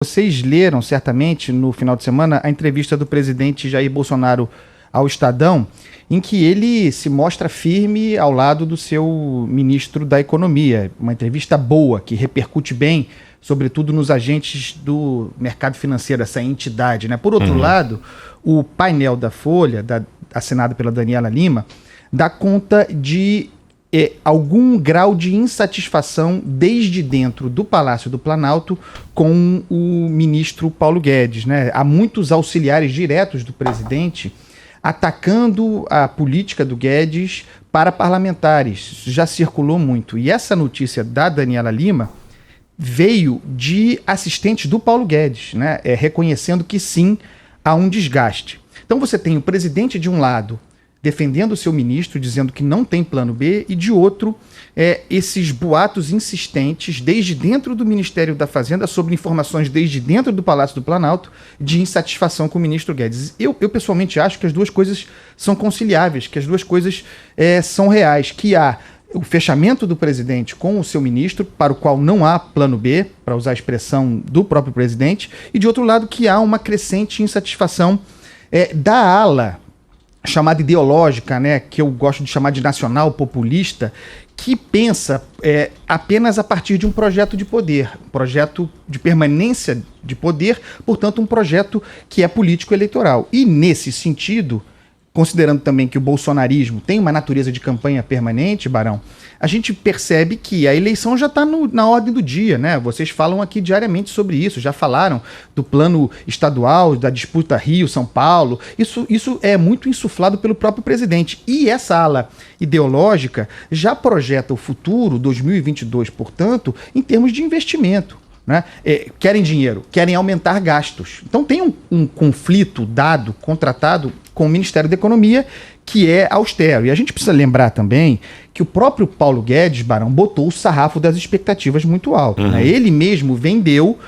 Vocês leram certamente no final de semana a entrevista do presidente Jair Bolsonaro ao Estadão, em que ele se mostra firme ao lado do seu ministro da Economia. Uma entrevista boa, que repercute bem, sobretudo nos agentes do mercado financeiro, essa entidade, né? Por outro lado, o painel da Folha, assinado pela Daniela Lima, dá conta de algum grau de insatisfação desde dentro do Palácio do Planalto com o ministro Paulo Guedes, né? Há muitos auxiliares diretos do presidente atacando a política do Guedes para parlamentares. Isso já circulou muito. E essa notícia da Daniela Lima veio de assistentes do Paulo Guedes, né? Reconhecendo que sim, há um desgaste. Então você tem o presidente de um lado defendendo o seu ministro, dizendo que não tem plano B, e de outro, esses boatos insistentes, desde dentro do Ministério da Fazenda, sobre informações desde dentro do Palácio do Planalto, de insatisfação com o ministro Guedes. Eu pessoalmente acho que as duas coisas são conciliáveis, que as duas coisas são reais, que há o fechamento do presidente com o seu ministro, para o qual não há plano B, para usar a expressão do próprio presidente, e de outro lado que há uma crescente insatisfação da ala chamada ideológica, né, que eu gosto de chamar de nacional populista, que pensa apenas a partir de um projeto de poder, um projeto de permanência de poder, portanto um projeto que é político-eleitoral. E nesse sentido, considerando também que o bolsonarismo tem uma natureza de campanha permanente, Barão, a gente percebe que a eleição já está na ordem do dia, né? Vocês falam aqui diariamente sobre isso, já falaram do plano estadual, da disputa Rio-São Paulo, isso é muito insuflado pelo próprio presidente. E essa ala ideológica já projeta o futuro, 2022, portanto, em termos de investimento. Né? Querem dinheiro, querem aumentar gastos. Então tem um conflito contratado com o Ministério da Economia, que é austero. E a gente precisa lembrar também que o próprio Paulo Guedes, Barão, botou o sarrafo das expectativas muito alto. Né? Ele mesmo vendeu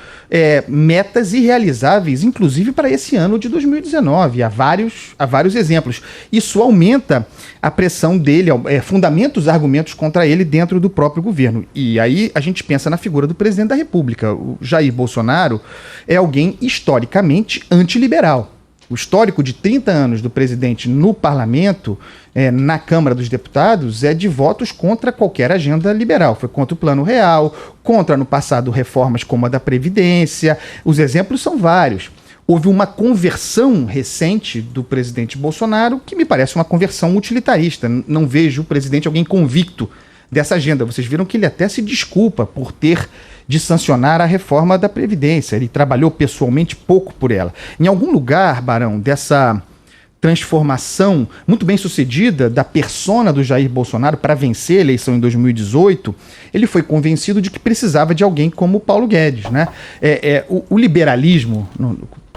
metas irrealizáveis, inclusive para esse ano de 2019. Há vários exemplos. Isso aumenta a pressão dele, fundamenta os argumentos contra ele dentro do próprio governo. E aí a gente pensa na figura do presidente da República. O Jair Bolsonaro é alguém historicamente antiliberal. O histórico de 30 anos do presidente no parlamento, na Câmara dos Deputados, é de votos contra qualquer agenda liberal. Foi contra o Plano Real, contra, no passado, reformas como a da Previdência. Os exemplos são vários. Houve uma conversão recente do presidente Bolsonaro, que me parece uma conversão utilitarista. Não vejo o presidente alguém convicto dessa agenda. Vocês viram que ele até se desculpa por ter de sancionar a reforma da Previdência. Ele trabalhou pessoalmente pouco por ela. Em algum lugar, Barão, dessa transformação muito bem sucedida da persona do Jair Bolsonaro para vencer a eleição em 2018, ele foi convencido de que precisava de alguém como o Paulo Guedes. Né? O liberalismo,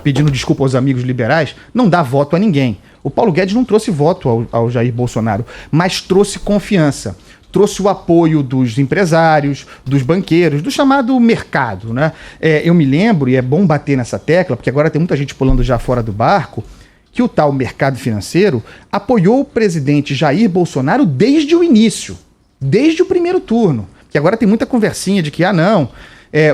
pedindo desculpa aos amigos liberais, não dá voto a ninguém. O Paulo Guedes não trouxe voto ao Jair Bolsonaro, mas trouxe confiança. Trouxe o apoio dos empresários, dos banqueiros, do chamado mercado. Né? Eu me lembro, e é bom bater nessa tecla, porque agora tem muita gente pulando já fora do barco, que o tal mercado financeiro apoiou o presidente Jair Bolsonaro desde o início, desde o primeiro turno. Que agora tem muita conversinha de que,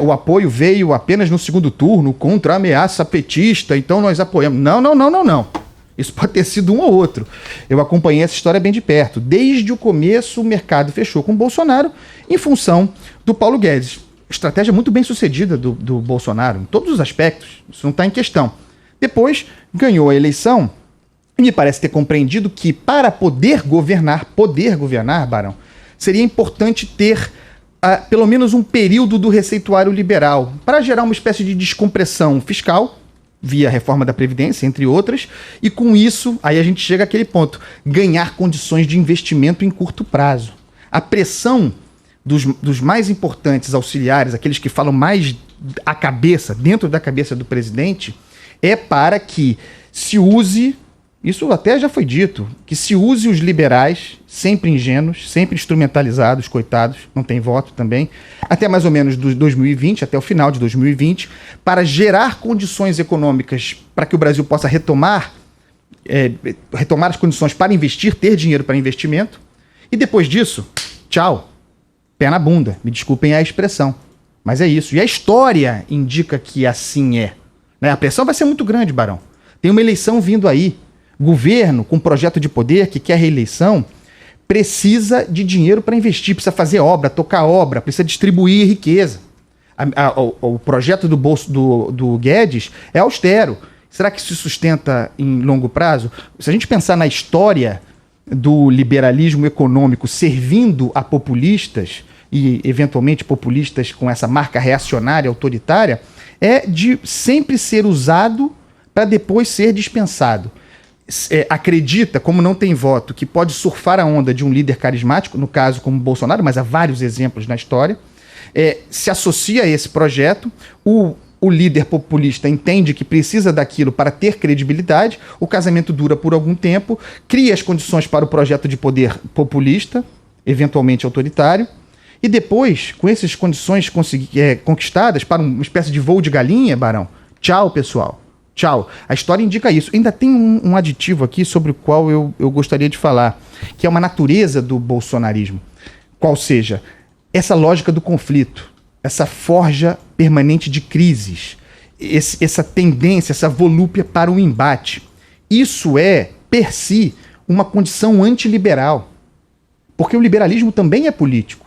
o apoio veio apenas no segundo turno contra a ameaça petista, então nós apoiamos. Não. Isso pode ter sido um ou outro. Eu acompanhei essa história bem de perto. Desde o começo, o mercado fechou com o Bolsonaro em função do Paulo Guedes. Estratégia muito bem sucedida do Bolsonaro, em todos os aspectos. Isso não está em questão. Depois, ganhou a eleição e me parece ter compreendido que, para poder governar, Barão, seria importante ter pelo menos um período do receituário liberal para gerar uma espécie de descompressão fiscal, via reforma da Previdência, entre outras, e com isso, aí a gente chega àquele ponto, ganhar condições de investimento em curto prazo. A pressão dos mais importantes auxiliares, aqueles que falam mais à cabeça, dentro da cabeça do presidente, é para que se use, isso até já foi dito, que se use os liberais, sempre ingênuos, sempre instrumentalizados, coitados, não tem voto também, até mais ou menos 2020, até o final de 2020, para gerar condições econômicas para que o Brasil possa retomar as condições para investir, ter dinheiro para investimento, e depois disso, tchau, pé na bunda, me desculpem a expressão. Mas é isso. E a história indica que assim é. Né? A pressão vai ser muito grande, Barão. Tem uma eleição vindo aí. Governo com projeto de poder que quer reeleição precisa de dinheiro para investir, precisa fazer obra, tocar obra, precisa distribuir riqueza. O projeto do Guedes é austero. Será que se sustenta em longo prazo? Se a gente pensar na história do liberalismo econômico servindo a populistas, e eventualmente populistas com essa marca reacionária, autoritária, é de sempre ser usado para depois ser dispensado. Acredita, como não tem voto, que pode surfar a onda de um líder carismático, no caso como Bolsonaro, mas há vários exemplos na história, se associa a esse projeto, o líder populista entende que precisa daquilo para ter credibilidade, o casamento dura por algum tempo, cria as condições para o projeto de poder populista, eventualmente autoritário, e depois, com essas condições conquistadas para uma espécie de voo de galinha, Barão, tchau, pessoal, tchau. A história indica isso. Ainda tem um aditivo aqui sobre o qual eu gostaria de falar, que é uma natureza do bolsonarismo, qual seja, essa lógica do conflito, essa forja permanente de crises, essa tendência, essa volúpia para o embate. Isso é, per si, uma condição antiliberal. Porque o liberalismo também é político,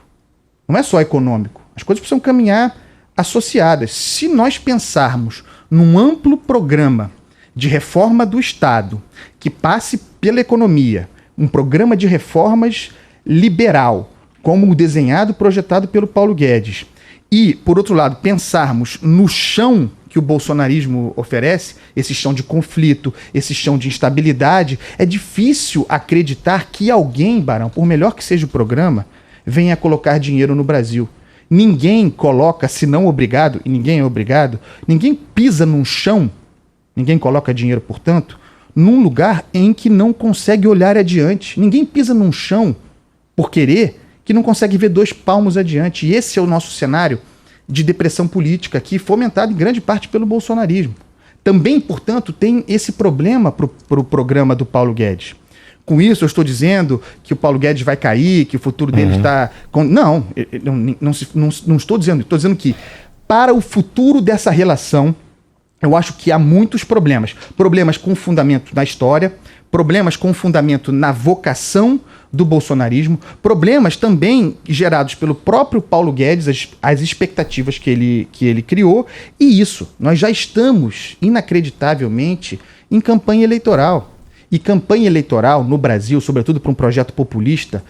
não é só econômico. As coisas precisam caminhar associadas. Se nós pensarmos num amplo programa de reforma do Estado que passe pela economia, um programa de reformas liberal, como o desenhado, projetado pelo Paulo Guedes, e, por outro lado, pensarmos no chão que o bolsonarismo oferece, esse chão de conflito, esse chão de instabilidade, é difícil acreditar que alguém, Barão, por melhor que seja o programa, venha colocar dinheiro no Brasil. Ninguém coloca, se não obrigado, e ninguém é obrigado, ninguém pisa num chão, ninguém coloca dinheiro, portanto, num lugar em que não consegue olhar adiante. Ninguém pisa num chão, por querer, que não consegue ver 2 palmos adiante. E esse é o nosso cenário de depressão política aqui, fomentado em grande parte pelo bolsonarismo. Também, portanto, tem esse problema para o programa do Paulo Guedes. Com isso, eu estou dizendo que o Paulo Guedes vai cair, que o futuro dele está... Não, não estou dizendo. Estou dizendo que, para o futuro dessa relação, eu acho que há muitos problemas. Problemas com fundamento na história, problemas com fundamento na vocação do bolsonarismo, problemas também gerados pelo próprio Paulo Guedes, as expectativas que ele criou, e isso, nós já estamos, inacreditavelmente, em campanha eleitoral. E campanha eleitoral no Brasil, sobretudo para um projeto populista,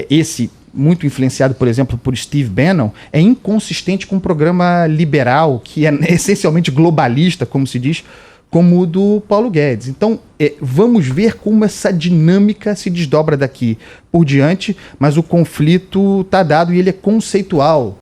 esse muito influenciado, por exemplo, por Steve Bannon, é inconsistente com um programa liberal, que é essencialmente globalista, como se diz, como o do Paulo Guedes. Então, vamos ver como essa dinâmica se desdobra daqui por diante, mas o conflito está dado e ele é conceitual.